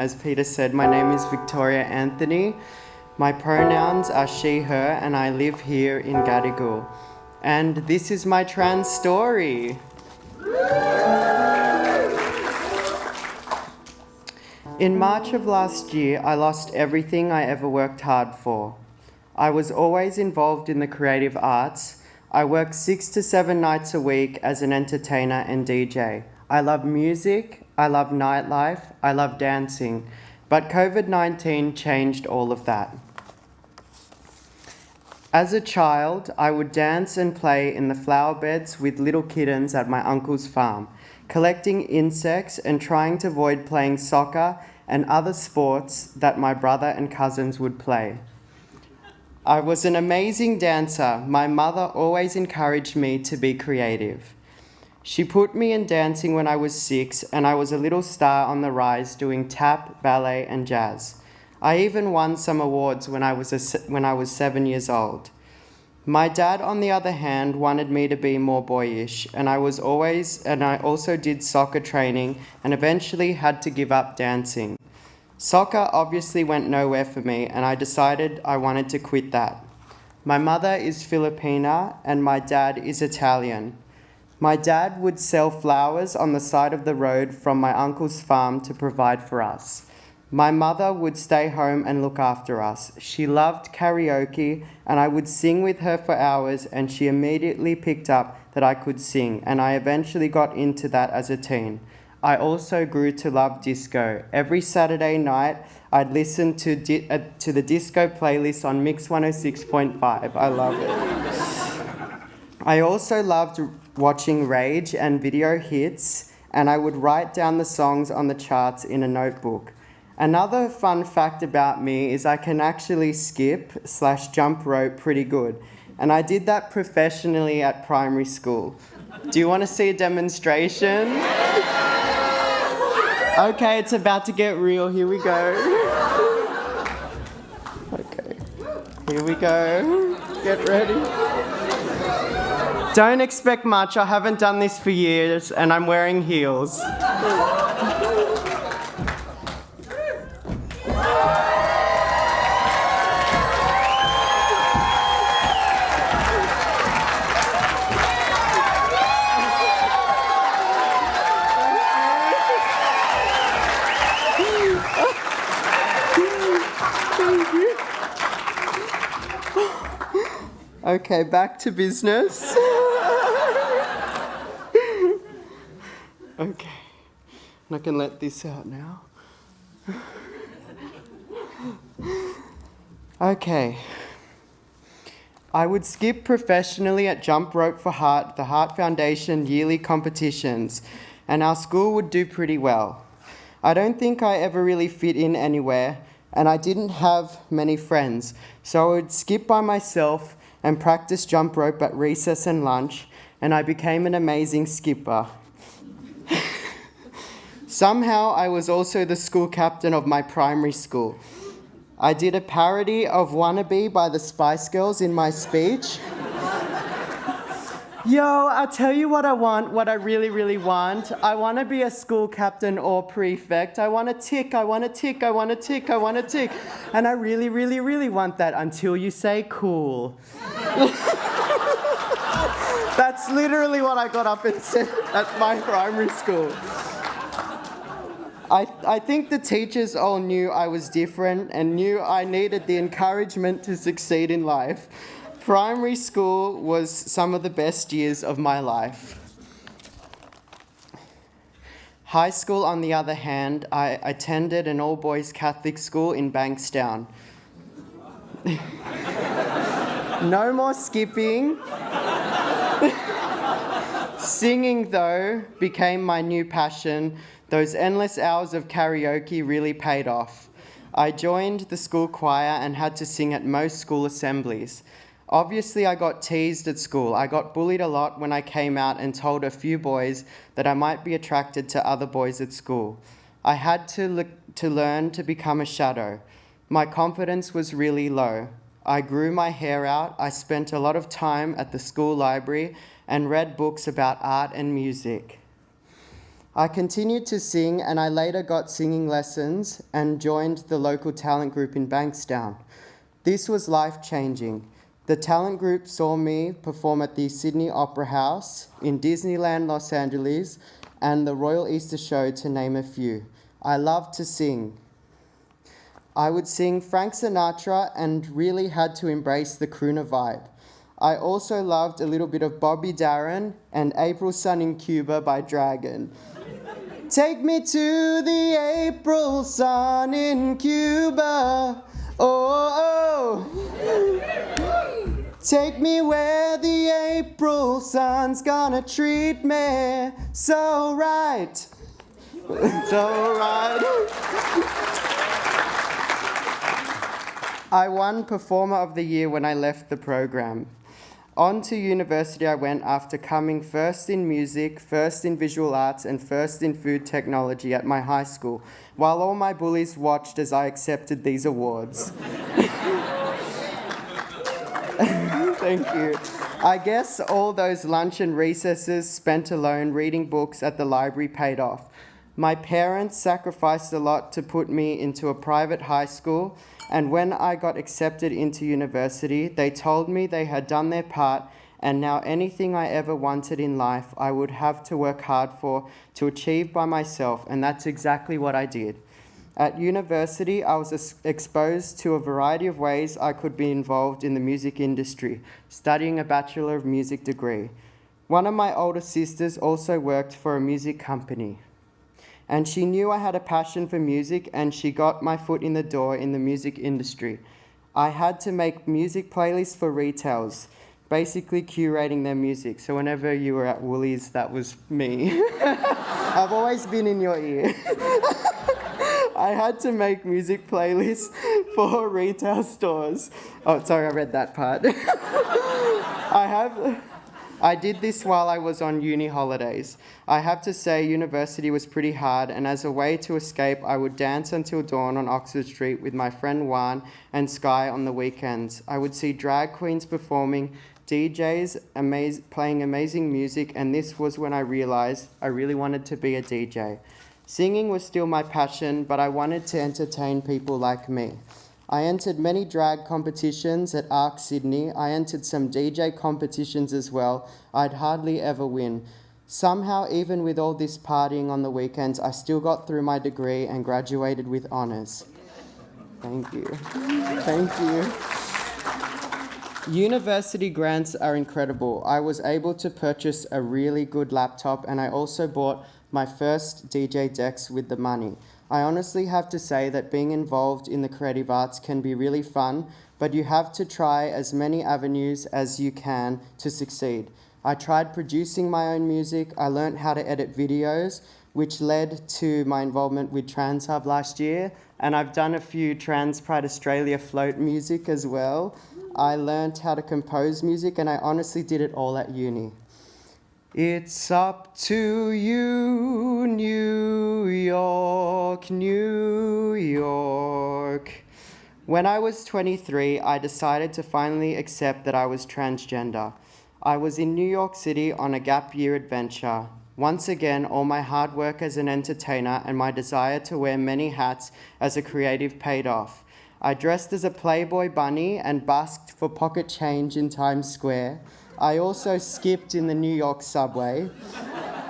As Peter said, my name is Victoria Anthony. My pronouns are she, her, and I live here in Gadigal. And this is my trans story. In March of last year, I lost everything I ever worked hard for. I was always involved in the creative arts. I worked 6 to 7 nights a week as an entertainer and DJ. I love music, I love nightlife, I love dancing, but COVID-19 changed all of that. As a child, I would dance and play in the flower beds with little kittens at my uncle's farm, collecting insects and trying to avoid playing soccer and other sports that my brother and cousins would play. I was an amazing dancer. My mother always encouraged me to be creative. She put me in dancing when I was 6, and I was a little star on the rise doing tap, ballet, and jazz. I even won some awards when I was 7 years old. My dad, on the other hand, wanted me to be more boyish, and I also did soccer training and eventually had to give up dancing. Soccer obviously went nowhere for me, and I decided I wanted to quit that. My mother is Filipina and my dad is Italian. My dad would sell flowers on the side of the road from my uncle's farm to provide for us. My mother would stay home and look after us. She loved karaoke, and I would sing with her for hours, and she immediately picked up that I could sing, and I eventually got into that as a teen. I also grew to love disco. Every Saturday night, I'd listen to the disco playlist on Mix 106.5. I love it. I also loved watching Rage and video hits, and I would write down the songs on the charts in a notebook. Another fun fact about me is I can actually skip/jump rope pretty good, and I did that professionally at primary school. Do you want to see a demonstration? Okay, it's about to get real. Here we go. Okay, here we go. Get ready. Don't expect much. I haven't done this for years, and I'm wearing heels. Okay, back to business. Okay, I can let this out now. Okay. I would skip professionally at jump rope for the Heart Foundation yearly competitions, and our school would do pretty well. I don't think I ever really fit in anywhere, and I didn't have many friends, so I would skip by myself and practice jump rope at recess and lunch, and I became an amazing skipper. Somehow, I was also the school captain of my primary school. I did a parody of Wannabe by the Spice Girls in my speech. Yo, I'll tell you what I want, what I really, really want. I want to be a school captain or prefect. I want to tick, I want to tick, I want to tick, I want to tick. And I really, really, really want that until you say cool. That's literally what I got up and said at my primary school. I think the teachers all knew I was different and knew I needed the encouragement to succeed in life. Primary school was some of the best years of my life. High school, on the other hand, I attended an all-boys Catholic school in Bankstown. No more skipping. Singing, though, became my new passion. Those endless hours of karaoke really paid off. I joined the school choir and had to sing at most school assemblies. Obviously, I got teased at school. I got bullied a lot when I came out and told a few boys that I might be attracted to other boys at school. I had to learn to become a shadow. My confidence was really low. I grew my hair out. I spent a lot of time at the school library and read books about art and music. I continued to sing, and I later got singing lessons and joined the local talent group in Bankstown. This was life-changing. The talent group saw me perform at the Sydney Opera House, in Disneyland Los Angeles, and the Royal Easter Show, to name a few. I loved to sing. I would sing Frank Sinatra and really had to embrace the crooner vibe. I also loved a little bit of Bobby Darin and April Sun in Cuba by Dragon. Take me to the April sun in Cuba. Oh, oh. Take me where the April sun's gonna treat me so right. So right. I won Performer of the Year when I left the program. On to university I went after coming first in music, first in visual arts, and first in food technology at my high school, while all my bullies watched as I accepted these awards. Thank you. I guess all those lunch and recesses spent alone reading books at the library paid off. My parents sacrificed a lot to put me into a private high school, and when I got accepted into university, they told me they had done their part, and now anything I ever wanted in life, I would have to work hard for to achieve by myself, and that's exactly what I did. At university, I was exposed to a variety of ways I could be involved in the music industry, studying a Bachelor of Music degree. One of my older sisters also worked for a music company, and she knew I had a passion for music, and she got my foot in the door in the music industry. I had to make music playlists for retails, basically curating their music. So whenever you were at Woolies, that was me. I've always been in your ear. I had to make music playlists for retail stores. Oh, sorry, I read that part. I did this while I was on uni holidays. I have to say university was pretty hard, and as a way to escape, I would dance until dawn on Oxford Street with my friend Juan and Sky on the weekends. I would see drag queens performing, DJs playing amazing music, and this was when I realized I really wanted to be a DJ. Singing was still my passion, but I wanted to entertain people like me. I entered many drag competitions at ARC Sydney. I entered some DJ competitions as well. I'd hardly ever win. Somehow, even with all this partying on the weekends, I still got through my degree and graduated with honours. Thank you. Thank you. University grants are incredible. I was able to purchase a really good laptop, and I also bought my first DJ decks with the money. I honestly have to say that being involved in the creative arts can be really fun, but you have to try as many avenues as you can to succeed. I tried producing my own music. I learned how to edit videos, which led to my involvement with Trans Hub last year, and I've done a few Trans Pride Australia float music as well. I learned how to compose music, and I honestly did it all at uni. It's up to you, New York, New York. When I was 23, I decided to finally accept that I was transgender. I was in New York City on a gap year adventure. Once again, all my hard work as an entertainer and my desire to wear many hats as a creative paid off. I dressed as a Playboy bunny and busked for pocket change in Times Square. I also skipped in the New York subway.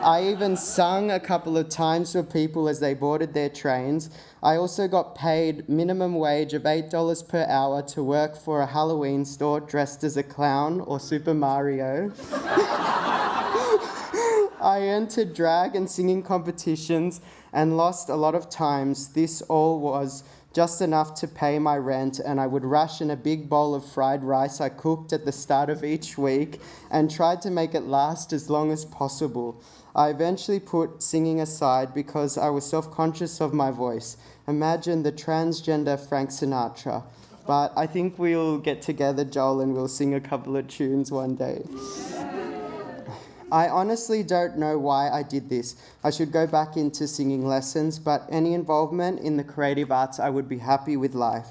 I even sung a couple of times for people as they boarded their trains. I also got paid minimum wage of $8 per hour to work for a Halloween store dressed as a clown or Super Mario. I entered drag and singing competitions and lost a lot of times. This all was just enough to pay my rent, and I would ration a big bowl of fried rice I cooked at the start of each week and tried to make it last as long as possible. I eventually put singing aside because I was self-conscious of my voice. Imagine the transgender Frank Sinatra. But I think we'll get together, Joel, and we'll sing a couple of tunes one day. I honestly don't know why I did this. I should go back into singing lessons, but any involvement in the creative arts, I would be happy with life.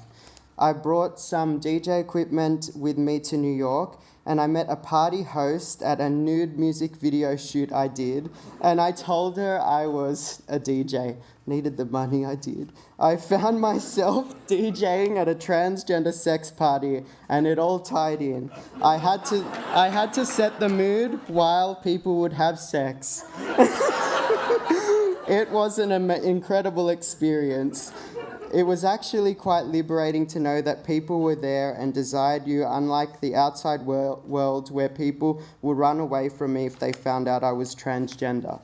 I brought some DJ equipment with me to New York, and I met a party host at a nude music video shoot I did, and I told her I was a DJ. Needed the money, I did. I found myself DJing at a transgender sex party, and it all tied in. I had to set the mood while people would have sex. It was an incredible experience. It was actually quite liberating to know that people were there and desired you, unlike the outside world where people would run away from me if they found out I was transgender.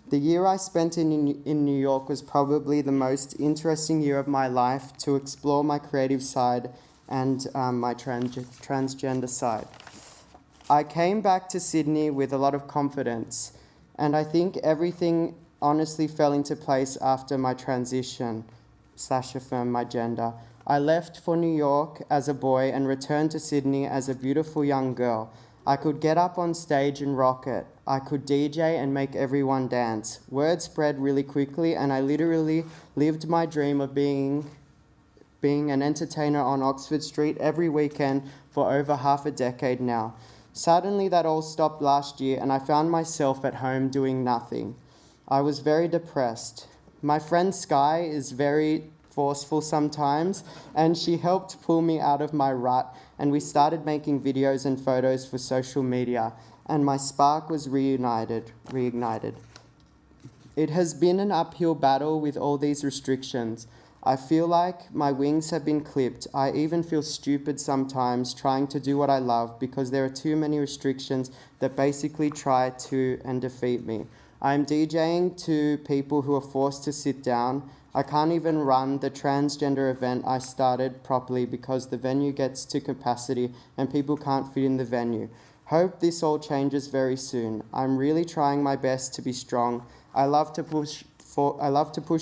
The year I spent in New York was probably the most interesting year of my life to explore my creative side and my transgender side. I came back to Sydney with a lot of confidence, and I think everything honestly fell into place after my transition / affirm my gender. I left for New York as a boy and returned to Sydney as a beautiful young girl. I could get up on stage and rock it. I could DJ and make everyone dance. Word spread really quickly, and I literally lived my dream of being an entertainer on Oxford Street every weekend for over half a decade now. Suddenly that all stopped last year, and I found myself at home doing nothing. I was very depressed. My friend Sky is very forceful sometimes, and she helped pull me out of my rut, and we started making videos and photos for social media, and my spark was reignited. It has been an uphill battle with all these restrictions. I feel like my wings have been clipped. I even feel stupid sometimes trying to do what I love because there are too many restrictions that basically try to and defeat me. I'm DJing to people who are forced to sit down. I can't even run the transgender event I started properly because the venue gets to capacity and people can't fit in the venue. Hope this all changes very soon. I'm really trying my best to be strong. I love to push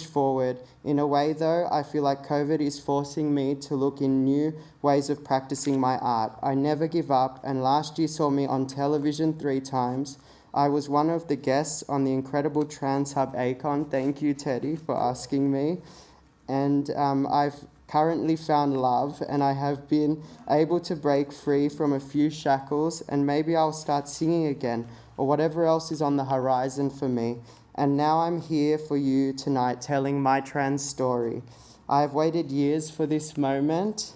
forward. In a way though, I feel like COVID is forcing me to look in new ways of practicing my art. I never give up, and last year saw me on television 3 times. I was one of the guests on the incredible Trans Hub Acon. Thank you, Teddy, for asking me. And I've currently found love, and I have been able to break free from a few shackles, and maybe I'll start singing again, or whatever else is on the horizon for me. And now I'm here for you tonight telling my trans story. I have waited years for this moment,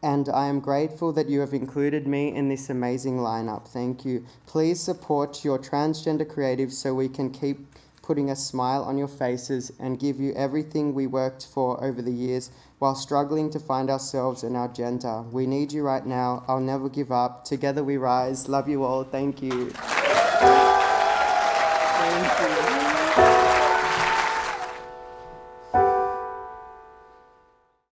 and I am grateful that you have included me in this amazing lineup. Thank you. Please support your transgender creatives so we can keep putting a smile on your faces and give you everything we worked for over the years while struggling to find ourselves and our gender. We need you right now. I'll never give up. Together we rise. Love you all. Thank you. Thank you.